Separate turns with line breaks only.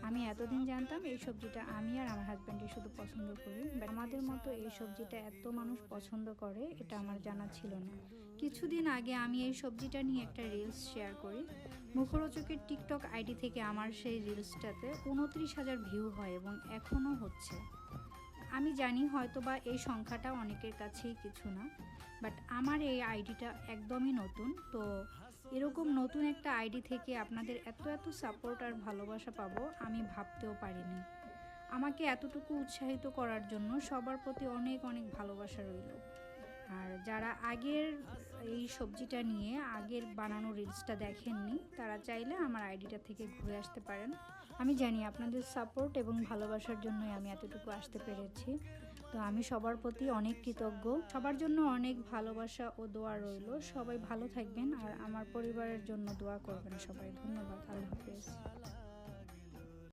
আমি এতদিন জানতাম এই সবজিটা আমি আর আমার হাজব্যান্ডই শুধু পছন্দ করি, বাট আমাদের মতো এই সবজিটা এত মানুষ পছন্দ করে এটা আমার জানা ছিল না। কিছুদিন আগে আমি এই সবজিটা নিয়ে একটা রিলস শেয়ার করি। মুখরোচকের টিকটক আইডি থেকে আমার সেই রিলসটাতে 29,000 ভিউ হয় এবং এখনও হচ্ছে। আমি জানি হয়তো বা এই সংখ্যাটা অনেকের কাছেই কিছু না, বাট আমার এই আইডিটা একদমই নতুন। তো এরকম নতুন একটা আইডি থেকে আপনাদের এত এত সাপোর্ট আর ভালোবাসা পাবো আমি ভাবতেও পারিনি। আমাকে এতটুকু উৎসাহিত করার জন্য সবার প্রতি অনেক অনেক ভালোবাসা রইল। আর যারা আগের এই সবজিটা নিয়ে আগের বানানো রিলসটা দেখেননি তারা চাইলে আমার আইডিটা থেকে ঘুরে আসতে পারেন। আমি জানি আপনাদের সাপোর্ট এবং ভালোবাসার জন্যই আমি এতটুকু আসতে পেরেছি। তো আমি সবার প্রতি অনেক কৃতজ্ঞ। সবার জন্য অনেক ভালোবাসা ও দোয়া রইল। সবাই ভালো থাকবেন আর আমার পরিবারের জন্য দোয়া করবেন সবাই। ধন্যবাদ। আল্লাহ হাফেজ।